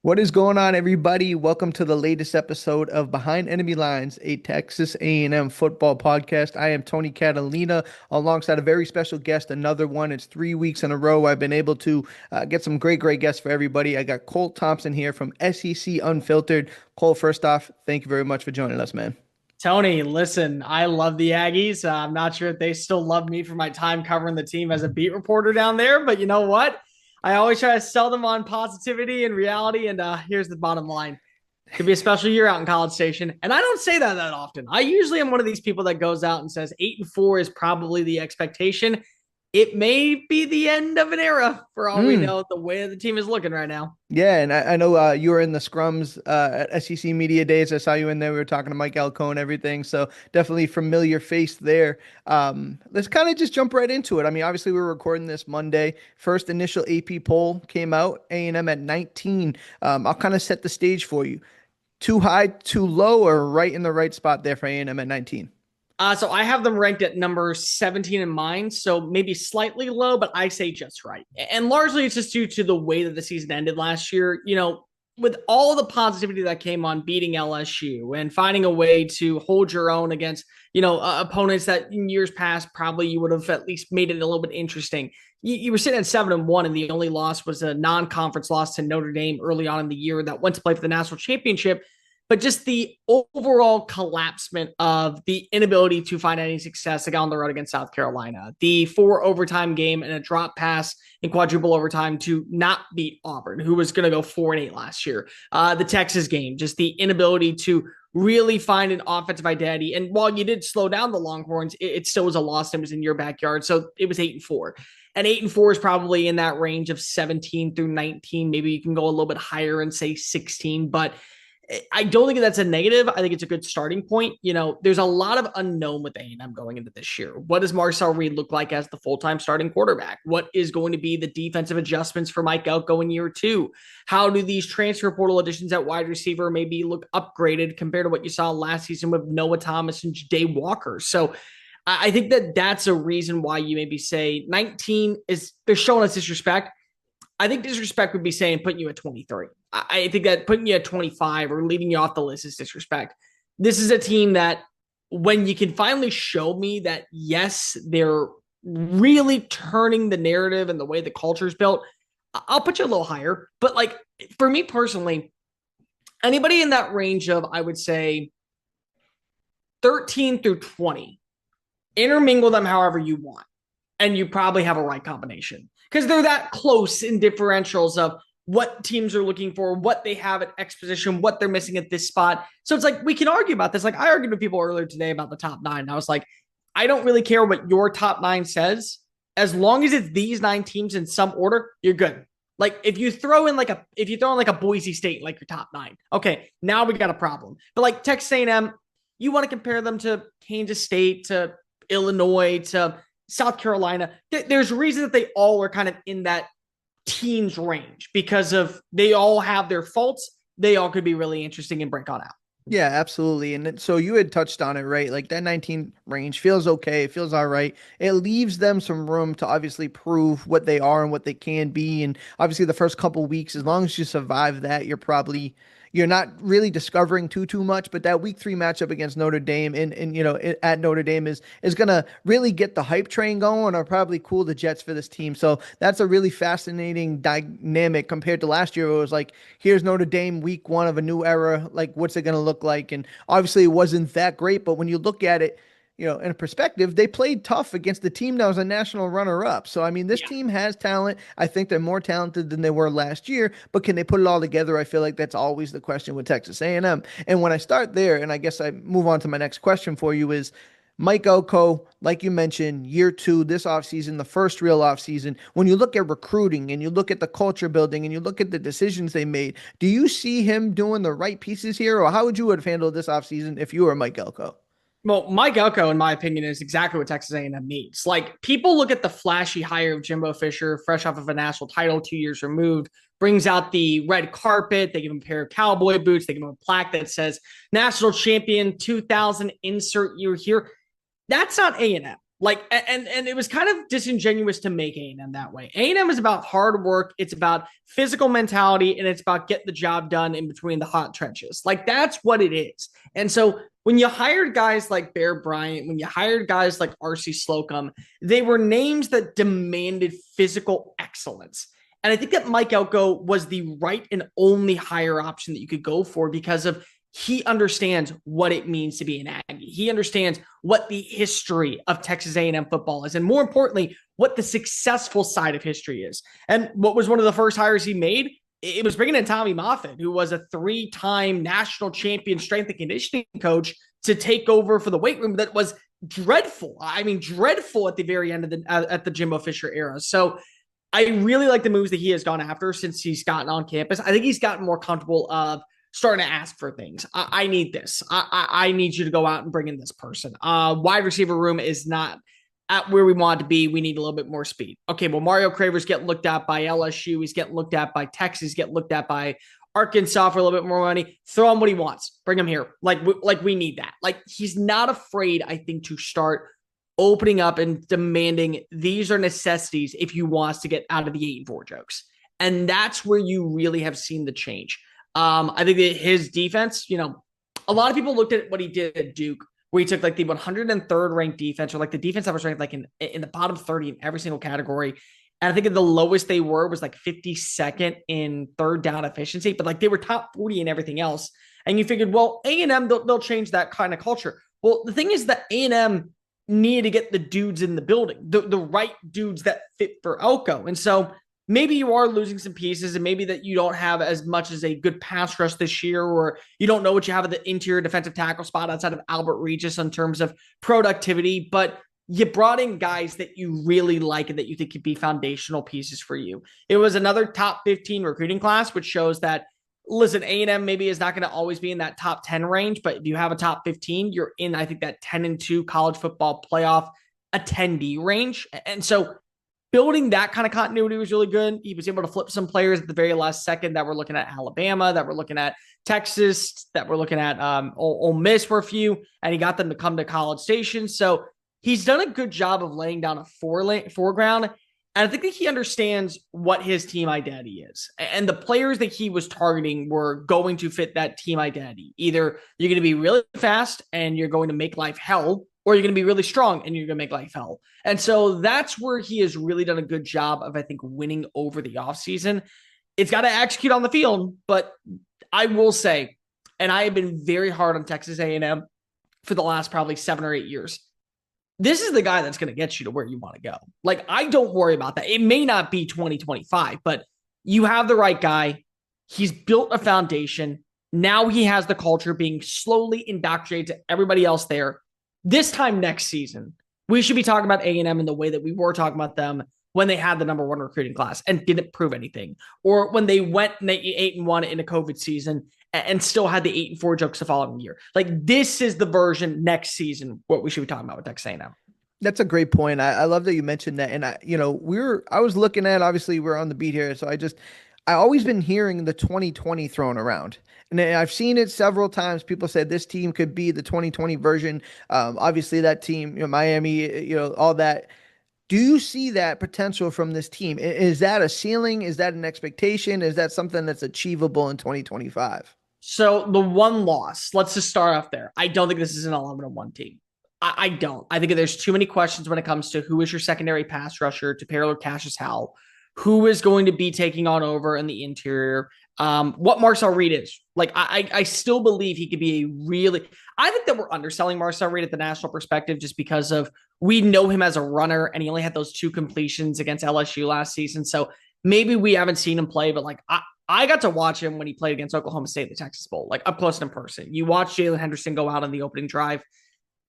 What is going on, everybody? Welcome to the latest episode of Behind Enemy Lines, a Texas A&M football podcast. I am Tony Catalina, alongside a very special guest, another one. It's 3 weeks in a row. I've been able to get some great guests for everybody. I got Cole Thompson here from SEC Unfiltered. Cole, first off, thank you very much for joining us, man. Tony, listen, I love the Aggies. I'm not sure if they still love me for my time covering the team as a beat reporter down there, but you know what? I always try to sell them on positivity and reality. And here's the bottom line. Could be a special year out in College Station. And I don't say that often. I usually am one of these people that goes out and says 8-4 is probably the expectation. It may be the end of an era for all we Mm. know, the way the team is looking right now. Yeah, and I know you were in the scrums at SEC Media Days. I saw you in there. We were talking to Mike Elko and everything, so definitely familiar face there. Let's kind of just jump right into it. I mean, obviously we're recording this Monday. First initial AP poll came out, A&M at 19. I'll kind of set the stage for you. Too high, too low, or right in the right spot there for A&M at 19? So I have them ranked at number 17 in mine, so maybe slightly low, but I say just right. And largely it's just due to the way that the season ended last year. With all the positivity that came on beating LSU and finding a way to hold your own against, opponents that in years past probably you would have at least made it a little bit interesting. You were sitting at 7-1, and the only loss was a non-conference loss to Notre Dame early on in the year that went to play for the national championship. But just the overall collapsement of the inability to find any success on the road against South Carolina, the 4 overtime game and a drop pass in quadruple overtime to not beat Auburn, who was going to go 4-8 last year. The Texas game, just the inability to really find an offensive identity. And while you did slow down the Longhorns, it still was a loss and it was in your backyard. So it was 8-4. And 8-4 is probably in that range of 17 through 19. Maybe you can go a little bit higher and say 16, but I don't think that's a negative. I think it's a good starting point. There's a lot of unknown with A&M going into this year. What does Marcel Reed look like as the full-time starting quarterback? What is going to be the defensive adjustments for Mike Elko in year two? How do these transfer portal additions at wide receiver maybe look upgraded compared to what you saw last season with Noah Thomas and Jay Walker? So I think that's a reason why you maybe say 19 is they're showing us disrespect. I think disrespect would be saying putting you at 23. I think that putting you at 25 or leaving you off the list is disrespect. This is a team that when you can finally show me that, yes, they're really turning the narrative and the way the culture is built, I'll put you a little higher. But like for me personally, anybody in that range of, I would say 13 through 20, intermingle them however you want. And you probably have a right combination because they're that close in differentials of what teams are looking for, what they have at X position, what they're missing at this spot. So it's like, we can argue about this. Like I argued with people earlier today about the top nine. And I was like, I don't really care what your top nine says. As long as it's these 9 teams in some order, you're good. Like if you throw in like a Boise State, like your top nine, okay, now we got a problem. But like Texas A&M, you want to compare them to Kansas State, to Illinois, to South Carolina. There's reason that they all are kind of in that teens range because of they all have their faults. They all could be really interesting and break on out. Yeah, absolutely. And so you had touched on it, right? Like that 19 range feels okay. It feels all right. It leaves them some room to obviously prove what they are and what they can be. And obviously the first couple weeks, as long as you survive that, you're not really discovering too much, but that week 3 matchup against Notre Dame at Notre Dame is gonna really get the hype train going or probably cool the jets for this team. So that's a really fascinating dynamic compared to last year. It was like, here's Notre Dame week 1 of a new era. Like, what's it gonna look like? And obviously it wasn't that great, but when you look at it, in a perspective, they played tough against the team that was a national runner-up. So, I mean, this Yeah. team has talent. I think they're more talented than they were last year, but can they put it all together? I feel like that's always the question with Texas A&M. And when I start there, and I guess I move on to my next question for you is, Mike Elko, like you mentioned, year 2, this offseason, the first real offseason, when you look at recruiting and you look at the culture building and you look at the decisions they made, do you see him doing the right pieces here? Or how would you have handled this offseason if you were Mike Elko? Well, Mike Elko, in my opinion, is exactly what Texas A&M needs. Like people look at the flashy hire of Jimbo Fisher, fresh off of a national title, 2 years removed, brings out the red carpet. They give him a pair of cowboy boots. They give him a plaque that says "National Champion 2000." Insert year here. That's not A&M. And it was kind of disingenuous to make A&M that way. A&M is about hard work. It's about physical mentality, and it's about get the job done in between the hot trenches. Like, that's what it is. And so when you hired guys like Bear Bryant, when you hired guys like R.C. Slocum, they were names that demanded physical excellence. And I think that Mike Elko was the right and only hire option that you could go for because of he understands what it means to be an Aggie. He understands what the history of Texas A&M football is, and more importantly, what the successful side of history is. And what was one of the first hires he made? It was bringing in Tommy Moffitt, who was a 3-time national champion strength and conditioning coach, to take over for the weight room that was dreadful. I mean, dreadful at the very end of the Jimbo Fisher era. So I really like the moves that he has gone after since he's gotten on campus. I think he's gotten more comfortable of starting to ask for things. I need this. I need you to go out and bring in this person. Wide receiver room is not at where we want it to be. We need a little bit more speed. Okay, well, Mario Craver's getting looked at by LSU. He's getting looked at by Texas. He's getting looked at by Arkansas for a little bit more money. Throw him what he wants. Bring him here. Like we need that. Like, he's not afraid, I think, to start opening up and demanding these are necessities if you want us to get out of the 8-4 jokes. And that's where you really have seen the change. I think that his defense, a lot of people looked at what he did at Duke, where he took like the 103rd ranked defense, or like the defense that was ranked like in the bottom 30 in every single category. And I think the lowest they were was like 52nd in third down efficiency, but like they were top 40 in everything else. And you figured, well, A&M, they'll change that kind of culture. Well, the thing is that A&M needed to get the dudes in the building, the right dudes that fit for Elko. And so maybe you are losing some pieces, and maybe that you don't have as much as a good pass rush this year, or you don't know what you have at the interior defensive tackle spot outside of Albert Regis in terms of productivity, but you brought in guys that you really like and that you think could be foundational pieces for you. It was another top 15 recruiting class, which shows that, listen, A&M maybe is not going to always be in that top 10 range, but if you have a top 15, you're in, I think, that 10-2 college football playoff attendee range. And so building that kind of continuity was really good. He was able to flip some players at the very last second that were looking at Alabama, that were looking at Texas, that were looking at Ole Miss for a few, and he got them to come to College Station. So he's done a good job of laying down a foreground. And I think that he understands what his team identity is. And the players that he was targeting were going to fit that team identity. Either you're going to be really fast and you're going to make life hell, or you're going to be really strong and you're going to make life hell. And so that's where he has really done a good job of, I think, winning over the offseason. It's got to execute on the field, but I will say, and I have been very hard on Texas A&M for the last probably 7 or 8 years, this is the guy that's going to get you to where you want to go. Like, I don't worry about that. It may not be 2025, but you have the right guy. He's built a foundation. Now he has the culture being slowly indoctrinated to everybody else there. This time next season, we should be talking about A&M in the way that we were talking about them when they had the number 1 recruiting class and didn't prove anything, or when they went 8-1 in a COVID season and still had the 8-4 jokes the following year. Like, this is the version next season, what we should be talking about with Texas A&M. That's a great point. I love that you mentioned that. And I was looking at, obviously we're on the beat here. So I always been hearing the 2020 thrown around, and I've seen it several times. People said this team could be the 2020 version. Obviously that team, Miami, all that. Do you see that potential from this team? Is that a ceiling? Is that an expectation? Is that something that's achievable in 2025? So the one loss, let's just start off there. I don't think this is an 11-1 team. I don't. I think there's too many questions when it comes to who is your secondary pass rusher to pair with Cassius Howell, who is going to be taking on over in the interior, what Marcel Reed is. Like, I still believe he could be I think that we're underselling Marcel Reed at the national perspective, just because of we know him as a runner, and he only had those 2 completions against LSU last season. So maybe we haven't seen him play, but like, I got to watch him when he played against Oklahoma State in the Texas Bowl, like up close and in person. You watch Jalen Henderson go out on the opening drive,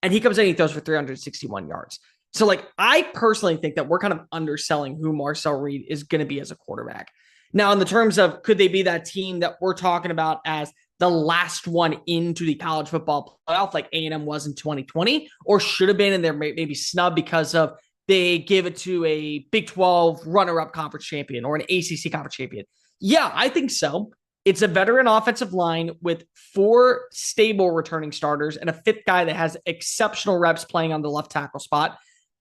and he comes in and he throws for 361 yards. So, like, I personally think that we're kind of underselling who Marcel Reed is going to be as a quarterback. Now, in the terms of could they be that team that we're talking about as the last one into the college football playoff, like A&M was in 2020, or should have been, and they're maybe snubbed because of they give it to a Big 12 runner-up conference champion or an ACC conference champion? Yeah, I think so. It's a veteran offensive line with 4 stable returning starters and a 5th guy that has exceptional reps playing on the left tackle spot.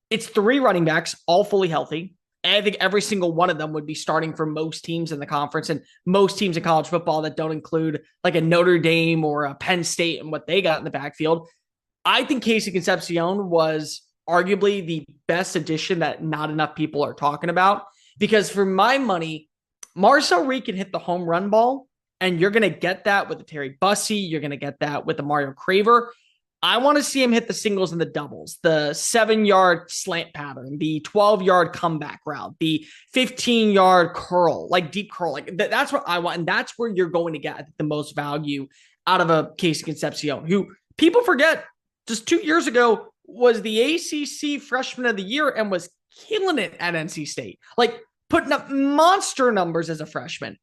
It's 3 running backs, all fully healthy. And I think every single one of them would be starting for most teams in the conference and most teams in college football that don't include like a Notre Dame or a Penn State and what they got in the backfield. I think Casey Concepcion was arguably the best addition that not enough people are talking about because for my money, Marcel Reed can hit the home run ball, and you're going to get that with the Terry Bussey. You're going to get that with the Mario Craver. I want to see him hit the singles and the doubles, the 7-yard slant pattern, the 12-yard comeback route, the 15-yard curl, like deep curl. Like that's what I want. And that's where you're going to get the most value out of a Casey Concepcion, who people forget just 2 years ago was the ACC Freshman of the Year and was killing it at NC State, like putting up monster numbers as a freshman.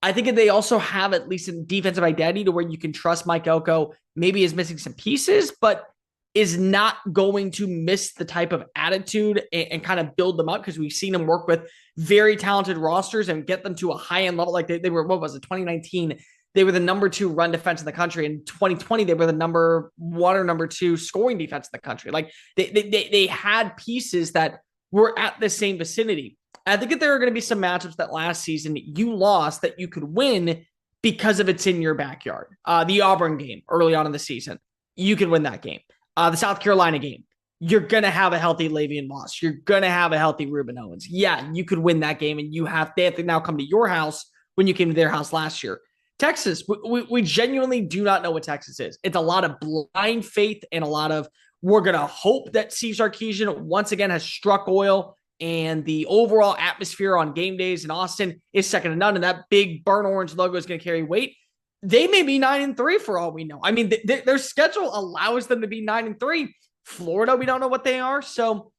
I think they also have at least a defensive identity to where you can trust Mike Elko maybe is missing some pieces, but is not going to miss the type of attitude and kind of build them up because we've seen him work with very talented rosters and get them to a high-end level. Like they were, what was it, 2019? They were the number 2 run defense in the country. In 2020, they were the number 1 or number 2 scoring defense in the country. Like they had pieces that were at the same vicinity. I think that there are going to be some matchups that last season you lost that you could win because of it's in your backyard. The Auburn game early on in the season, you can win that game. The South Carolina game, you're going to have a healthy Le'Veon Moss. You're going to have a healthy Reuben Owens. Yeah, you could win that game, and they have to now come to your house when you came to their house last year. Texas, we genuinely do not know what Texas is. It's a lot of blind faith and a lot of we're going to hope that Steve Sarkisian once again has struck oil and the overall atmosphere on game days in Austin is second to none. And that big burnt orange logo is going to carry weight. They may be 9-3 for all we know. I mean, their schedule allows them to be 9-3. Florida, we don't know what they are. So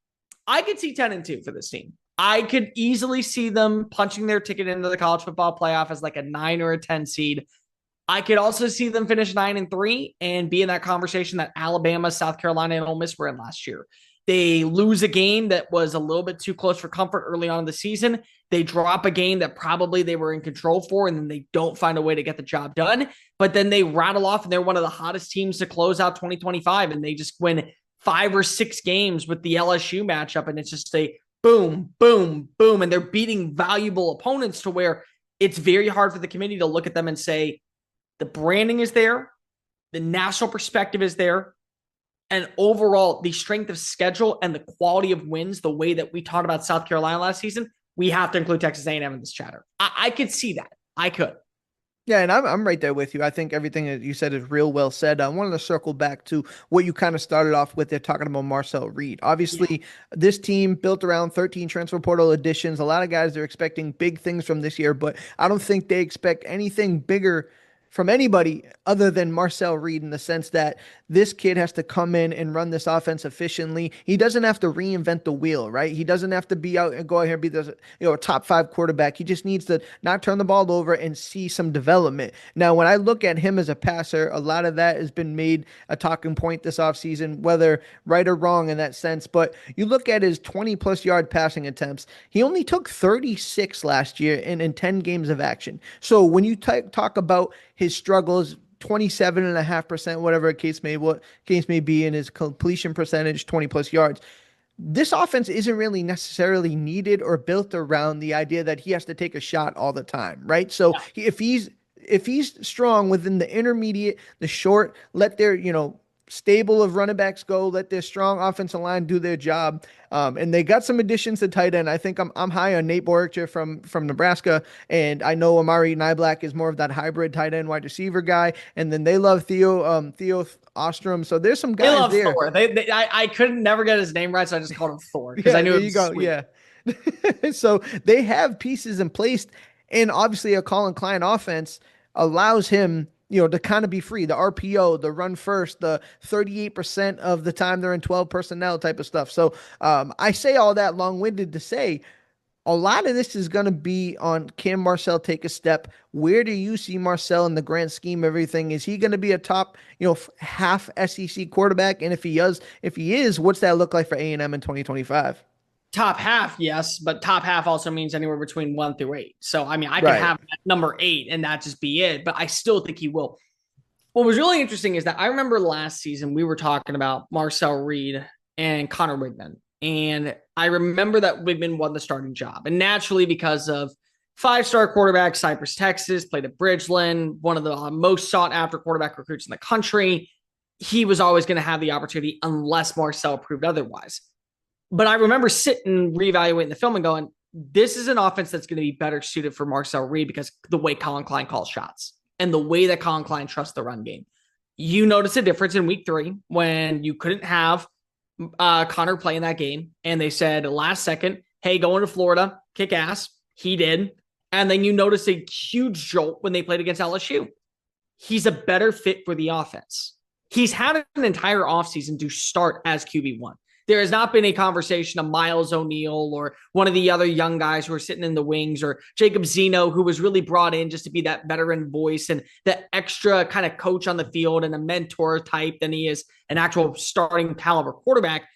I could see 10-2 for this team. I could easily see them punching their ticket into the college football playoff as like a 9 or a 10 seed. I could also see them finish 9-3 and be in that conversation that Alabama, South Carolina, and Ole Miss were in last year. They lose a game that was a little bit too close for comfort early on in the season. They drop a game that probably they were in control for, and then they don't find a way to get the job done. But then they rattle off, and they're one of the hottest teams to close out 2025, and they just win 5 or 6 games with the LSU matchup, and it's just a boom, boom, boom, and they're beating valuable opponents to where it's very hard for the committee to look at them and say, the branding is there, the national perspective is there, and overall, the strength of schedule and the quality of wins, the way that we talked about South Carolina last season, we have to include Texas A&M in this chatter. I could see that. I could. Yeah, and I'm right there with you. I think everything that you said is real well said. I wanted to circle back to what you kind of started off with there, talking about Marcel Reed. Obviously, this team built around 13 transfer portal additions. A lot of guys, they're expecting big things from this year, but I don't think they expect anything bigger from anybody other than Marcel Reed, in the sense that this kid has to come in and run this offense efficiently. He doesn't have to reinvent the wheel, right? He doesn't have to be out and go out here and be a top 5 quarterback. He just needs to not turn the ball over and see some development. Now, when I look at him as a passer, a lot of that has been made a talking point this offseason, whether right or wrong in that sense. But you look at his 20-plus yard passing attempts, he only took 36 last year in 10 games of action. So when you talk about his struggles, 27.5%, whatever case may be, in his completion percentage, 20-plus yards, this offense isn't really necessarily needed or built around the idea that he has to take a shot all the time, right? So if he's strong within the intermediate, the short, let their stable of running backs go, let their strong offensive line do their job. And they got some additions to tight end. I think I'm high on Nate Borcher from Nebraska, and I know Amari Niblack is more of that hybrid tight end wide receiver guy. And then they love Theo Ostrom. So there's some guys they love there. Thor. I couldn't never get his name right, so I just called him Thor because I knew there it you was go. sweet. Yeah. So they have pieces in place, and obviously a Colin Klein offense allows him to kind of be free. The RPO, the run first, the 38% of the time they're in 12 personnel type of stuff. So I say all that long-winded to say a lot of this is going to be on, can Marcel take a step? Where do you see Marcel in the grand scheme of everything? Is he going to be a top, half SEC quarterback? And if he is, what's that look like for A&M in 2025? Top half, yes, but top half also means anywhere between 1 through 8. So, I mean, I could have number 8 and that just be it, but I still think he will. What was really interesting is that I remember last season we were talking about Marcel Reed and Connor Wigman, And I remember that Wigman won the starting job. And naturally, because of five-star quarterback, Cypress, Texas, played at Bridgeland, one of the most sought-after quarterback recruits in the country, he was always going to have the opportunity unless Marcel proved otherwise. But I remember sitting, reevaluating the film and going, this is an offense that's going to be better suited for Marcel Reed because the way Colin Klein calls shots and the way that Colin Klein trusts the run game. You notice a difference in week 3 when you couldn't have Connor play in that game. And they said last second, hey, going to Florida, kick ass. He did. And then you notice a huge jolt when they played against LSU. He's a better fit for the offense. He's had an entire offseason to start as QB1. There has not been a conversation of Miles O'Neill or one of the other young guys who are sitting in the wings or Jacob Zeno, who was really brought in just to be that veteran voice and that extra kind of coach on the field and a mentor type than he is an actual starting caliber quarterback.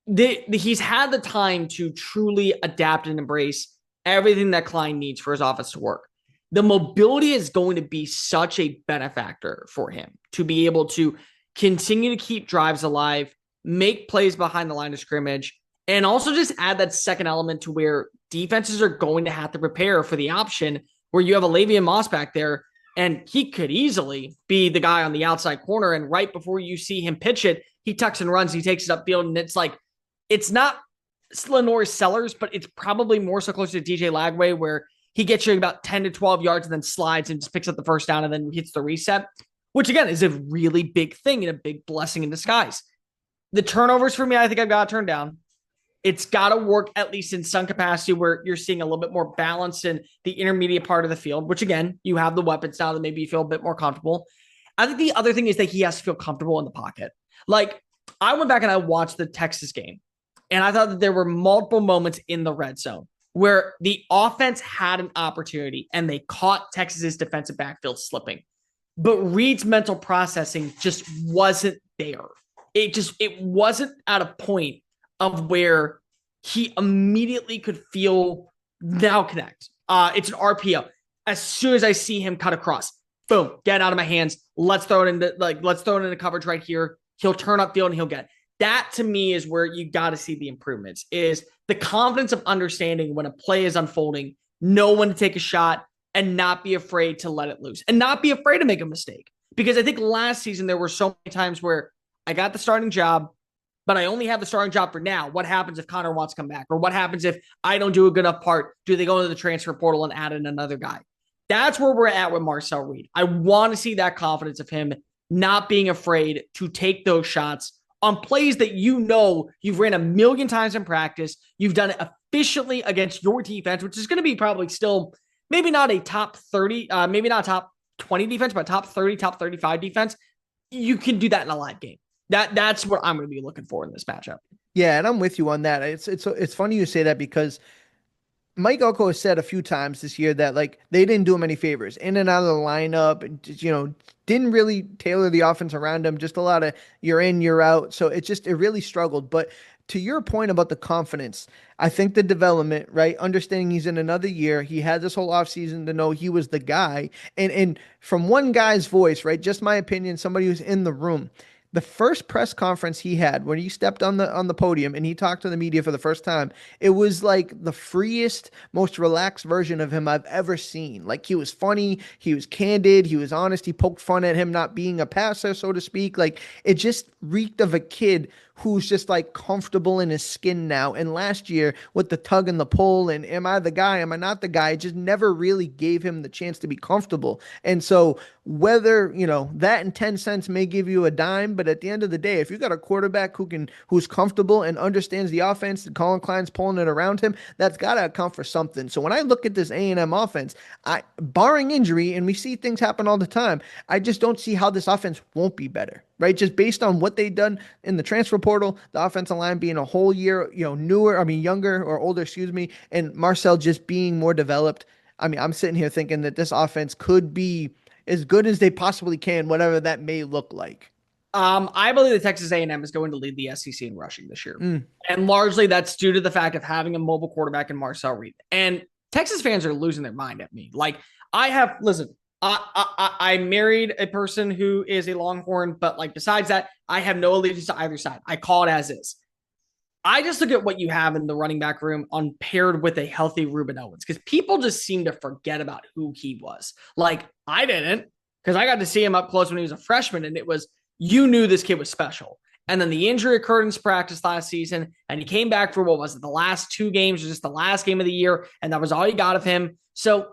He's had the time to truly adapt and embrace everything that Klein needs for his offense to work. The mobility is going to be such a benefactor for him to be able to continue to keep drives alive, make plays behind the line of scrimmage, and also just add that second element to where defenses are going to have to prepare for the option where you have a Le'Veon Moss back there, and he could easily be the guy on the outside corner, and right before you see him pitch it, he tucks and runs, he takes it upfield, and it's like, it's not Lenore Sellers, but it's probably more so close to DJ Lagway where he gets you about 10 to 12 yards and then slides and just picks up the first down and then hits the reset, which again is a really big thing and a big blessing in disguise. The turnovers for me, I think I've got to turn down. It's got to work at least in some capacity where you're seeing a little bit more balance in the intermediate part of the field, which again, you have the weapons now that maybe you feel a bit more comfortable. I think the other thing is that he has to feel comfortable in the pocket. Like I went back and I watched the Texas game and I thought that there were multiple moments in the red zone where the offense had an opportunity and they caught Texas's defensive backfield slipping. But Reed's mental processing just wasn't there. It wasn't at a point of where he immediately could feel now connect. It's an RPO. As soon as I see him cut across, boom, get out of my hands. Let's throw it into coverage right here. He'll turn upfield and he'll get it. That to me is where you got to see the improvements, is the confidence of understanding when a play is unfolding, know when to take a shot and not be afraid to let it loose and not be afraid to make a mistake. Because I think last season there were so many times where I got the starting job, but I only have the starting job for now. What happens if Connor wants to come back? Or what happens if I don't do a good enough part? Do they go into the transfer portal and add in another guy? That's where we're at with Marcel Reed. I want to see that confidence of him not being afraid to take those shots on plays that you know you've ran a million times in practice. You've done it efficiently against your defense, which is going to be probably still maybe not a top 30, maybe not a top 20 defense, but top 30, top 35 defense. You can do that in a live game. That's what I'm going to be looking for in this matchup. Yeah, and I'm with you on that. It's funny you say that because Mike Elko has said a few times this year that like they didn't do him any favors in and out of the lineup, and just, didn't really tailor the offense around him. Just a lot of you're in, you're out. So it really struggled. But to your point about the confidence, I think the development, right? Understanding he's in another year, he had this whole offseason to know he was the guy. And from one guy's voice, right? Just my opinion, somebody who's in the room. The first press conference he had when he stepped on the podium and he talked to the media for the first time, it was like the freest, most relaxed version of him I've ever seen. Like he was funny, he was candid, he was honest, he poked fun at him not being a passer, so to speak. Like it just reeked of a kid who's just like comfortable in his skin now. And last year with the tug and the pull and am I the guy, am I not the guy, it just never really gave him the chance to be comfortable. And so whether, that and 10 cents may give you a dime, but at the end of the day, if you got a quarterback who's comfortable and understands the offense, and Colin Klein's pulling it around him, that's got to account for something. So when I look at this A&M offense, barring injury, and we see things happen all the time, I just don't see how this offense won't be better. Right, just based on what they've done in the transfer portal, the offensive line being a whole year, younger or older, and Marcel just being more developed. I mean, I'm sitting here thinking that this offense could be as good as they possibly can, whatever that may look like. I believe that Texas A&M is going to lead the SEC in rushing this year, and largely that's due to the fact of having a mobile quarterback in Marcel Reed. And Texas fans are losing their mind at me. Like I married a person who is a Longhorn, but like besides that, I have no allegiance to either side. I call it as is. I just look at what you have in the running back room on paired with a healthy Ruben Owens, because people just seem to forget about who he was. Like, I didn't, because I got to see him up close when he was a freshman, and it was, you knew this kid was special. And then the injury occurred in practice last season, and he came back for, what was it, the last 2 games, or just the last game of the year, and that was all you got of him. So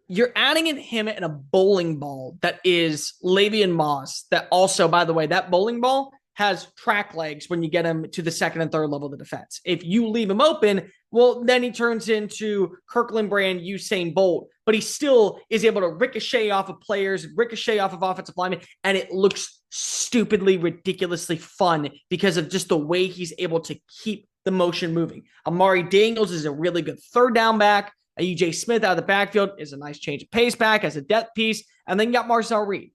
you're adding in him in a bowling ball that is Lavian Moss, that also, by the way, that bowling ball has track legs when you get him to the second and third level of the defense. If you leave him open, well, then he turns into Kirkland brand Usain Bolt, but he still is able to ricochet off of players, ricochet off of offensive linemen, and it looks stupidly, ridiculously fun because of just the way he's able to keep the motion moving. Amari Daniels is a really good third down back. EJ Smith out of the backfield is a nice change of pace back as a depth piece. And then you got Marcel Reed.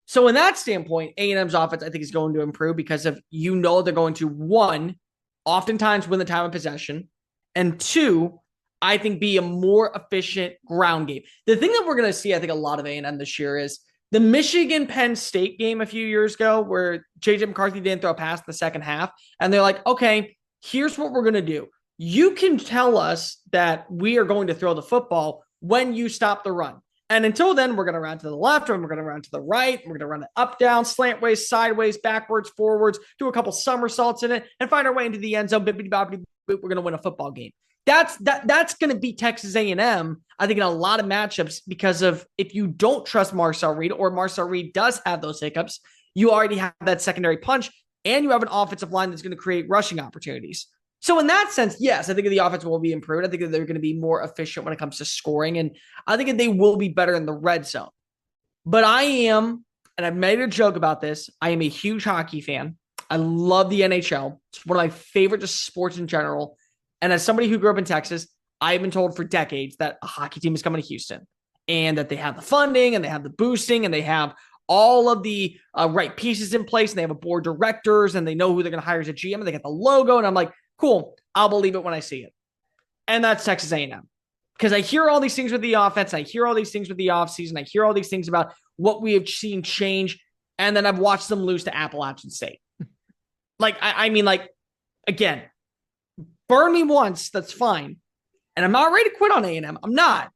So in that standpoint, A&M's offense, I think, is going to improve because of, they're going to, 1, oftentimes win the time of possession, and 2, I think, be a more efficient ground game. The thing that we're going to see, I think, a lot of A&M this year is the Michigan-Penn State game a few years ago where J.J. McCarthy didn't throw a pass in the second half, and they're like, okay, here's what we're going to do. You can tell us that we are going to throw the football when you stop the run. And until then, we're going to run to the left, and we're going to run to the right. We're going to run it up, down, slantways, sideways, backwards, forwards, do a couple somersaults in it, and find our way into the end zone. We're going to win a football game. That's going to beat Texas A&M, I think, in a lot of matchups, because of, if you don't trust Marcel Reed, or Marcel Reed does have those hiccups, you already have that secondary punch, and you have an offensive line that's going to create rushing opportunities. So in that sense, yes, I think the offense will be improved. I think that they're going to be more efficient when it comes to scoring, and I think that they will be better in the red zone. But I am, and I've made a joke about this, I am a huge hockey fan. I love the NHL. It's one of my favorite just sports in general. And as somebody who grew up in Texas, I've been told for decades that a hockey team is coming to Houston, and that they have the funding, and they have the boosting, and they have all of the right pieces in place, and they have a board of directors, and they know who they're going to hire as a GM, and they get the logo. And I'm like, cool, I'll believe it when I see it. And that's Texas A&M. Because I hear all these things with the offense, I hear all these things with the offseason, I hear all these things about what we have seen change, and then I've watched them lose to Appalachian State. I mean, again, burn me once, that's fine. And I'm not ready to quit on A&M. I'm not.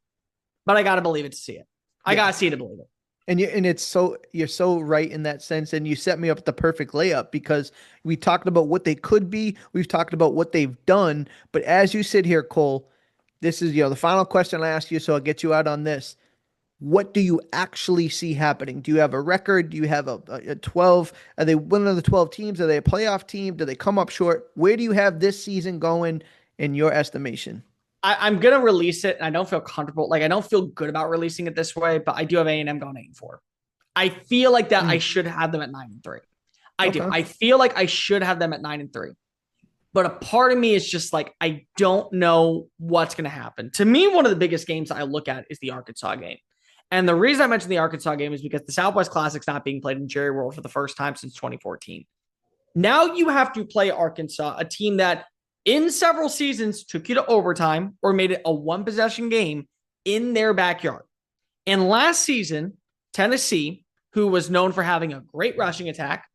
But I got to believe it to see it. I got to see it to believe it. And you're so right in that sense, and you set me up the perfect layup, because we talked about what they could be, we've talked about what they've done, but as you sit here, Cole, this is the final question I ask you, so I'll get you out on this. What do you actually see happening? Do you have a record? Do you have a 12? Are they one of the 12 teams? Are they a playoff team? Do they come up short? Where do you have this season going in your estimation? I'm going to release it, and I don't feel comfortable. I don't feel good about releasing it this way, but I do have A&M going 8-4. I feel like that I should have them at 9-3. I do. I feel like I should have them at 9-3. But a part of me is just I don't know what's going to happen. To me, one of the biggest games I look at is the Arkansas game. And the reason I mentioned the Arkansas game is because the Southwest Classic's not being played in Jerry World for the first time since 2014. Now you have to play Arkansas, a team that in several seasons took you to overtime or made it a one-possession game in their backyard. And last season, Tennessee, who was known for having a great rushing attack,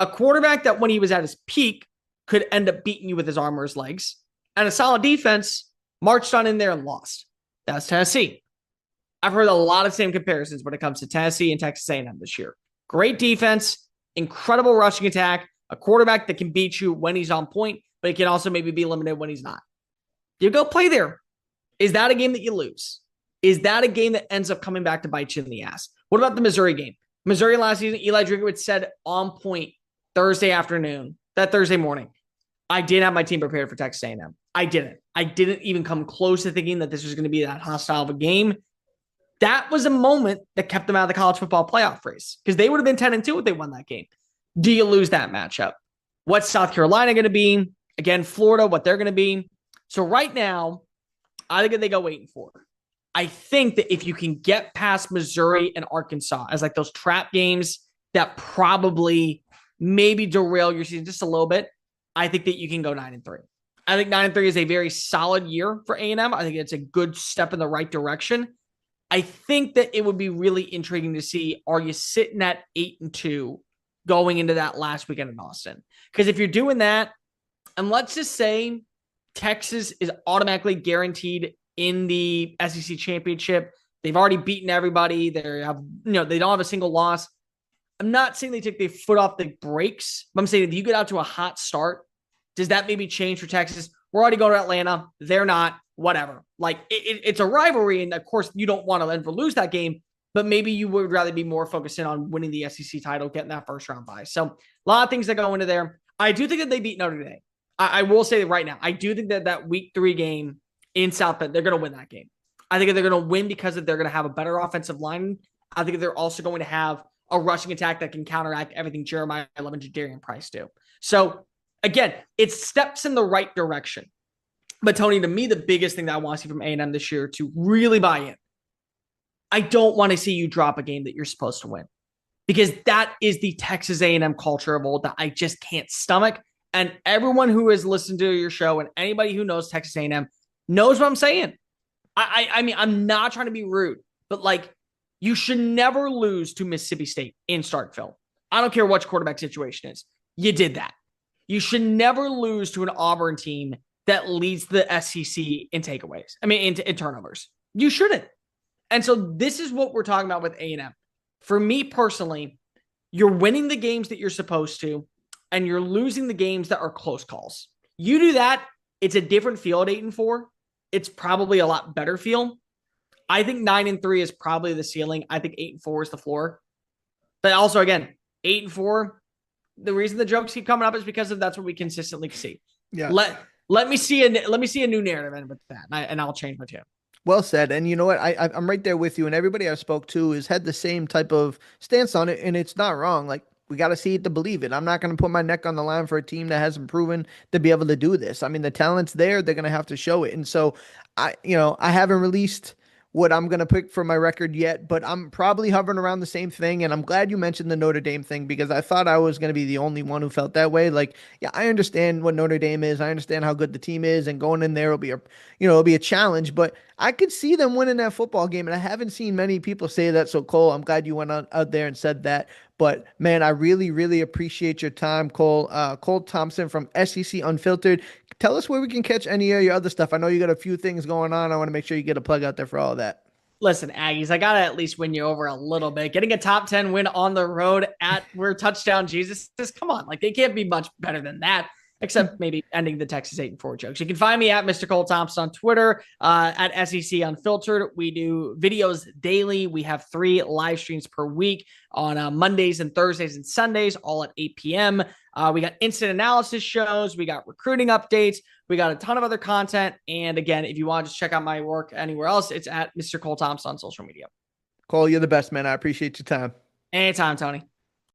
a quarterback that when he was at his peak could end up beating you with his arm or his legs, and a solid defense, marched on in there and lost. That's Tennessee. I've heard a lot of same comparisons when it comes to Tennessee and Texas A&M this year. Great defense, incredible rushing attack, a quarterback that can beat you when he's on point, but he can also maybe be limited when he's not. You go play there. Is that a game that you lose? Is that a game that ends up coming back to bite you in the ass? What about the Missouri game? Missouri last season, Eli Drinkwitz said on point Thursday afternoon, that Thursday morning, I didn't have my team prepared for Texas A&M. I didn't. I didn't even come close to thinking that this was going to be that hostile of a game. That was a moment that kept them out of the college football playoff race, because they would have been 10-2 if they won that game. Do you lose that matchup? What's South Carolina going to be? Again, Florida, what they're going to be. So right now, I think that they go 8-4. I think that if you can get past Missouri and Arkansas as those trap games that probably maybe derail your season just a little bit, I think that you can go 9-3. I think 9-3 is a very solid year for A&M. I think it's a good step in the right direction. I think that it would be really intriguing to see, are you sitting at 8-2 going into that last weekend in Austin? Because if you're doing that, And let's just say Texas is automatically guaranteed in the SEC championship. They've already beaten everybody. They don't have a single loss. I'm not saying they take their foot off the brakes, but I'm saying if you get out to a hot start, does that maybe change for Texas? We're already going to Atlanta. They're not. Whatever. Like it's a rivalry, and of course you don't want to ever lose that game. But maybe you would rather be more focused in on winning the SEC title, getting that first round bye. So a lot of things that go into there. I do think that they beat Notre Dame. I will say right now, I do think that week 3 game in South Bend, they're going to win that game. I think they're going to win because they're going to have a better offensive line. I think they're also going to have a rushing attack that can counteract everything Jeremiah Love and Jadarian Price do. So again, it steps in the right direction. But Tony, to me, the biggest thing that I want to see from A&M this year to really buy in, I don't want to see you drop a game that you're supposed to win, because that is the Texas A&M culture of old that I just can't stomach. And everyone who has listened to your show and anybody who knows Texas A&M knows what I'm saying. I mean, I'm not trying to be rude, but like, you should never lose to Mississippi State in Starkville. I don't care what your quarterback situation is. You did that. You should never lose to an Auburn team that leads the SEC in takeaways. I mean, in turnovers. You shouldn't. And so this is what we're talking about with A&M. For me personally, you're winning the games that you're supposed to, and you're losing the games that are close calls. You do that, it's a different feel at 8-4. It's probably a lot better feel. I think 9-3 is probably the ceiling. I think 8-4 is the floor. But also, again, 8-4, the reason the jokes keep coming up is because that's what we consistently see. Yeah. Let me see a new narrative in with that, and I'll change my tune. Well said. And you know what? I'm right there with you. And everybody I spoke to has had the same type of stance on it. And it's not wrong. Like, we got to see it to believe it. I'm not going to put my neck on the line for a team that hasn't proven to be able to do this. I mean, the talent's there. They're going to have to show it. And so I haven't released what I'm going to pick for my record yet, but I'm probably hovering around the same thing. And I'm glad you mentioned the Notre Dame thing, because I thought I was going to be the only one who felt that way. Like, yeah, I understand what Notre Dame is. I understand how good the team is, and going in there will be it'll be a challenge, but I could see them winning that football game. And I haven't seen many people say that. So Cole, I'm glad you went out there and said that. But man, I really, really appreciate your time, Cole. Cole Thompson from SEC Unfiltered. Tell us where we can catch any of your other stuff. I know you got a few things going on. I want to make sure you get a plug out there for all of that. Listen, Aggies, I got to at least win you over a little bit. Getting a top 10 win on the road at where touchdown Jesus is, come on. Like, they can't be much better than that, except maybe ending the Texas 8-4 jokes. You can find me at Mr. Cole Thompson on Twitter, at SEC Unfiltered. We do videos daily. We have 3 live streams per week on Mondays and Thursdays and Sundays, all at 8 p.m. We got instant analysis shows. We got recruiting updates. We got a ton of other content. And again, if you want to just check out my work anywhere else, it's at Mr. Cole Thompson on social media. Cole, you're the best, man. I appreciate your time. Anytime, Tony.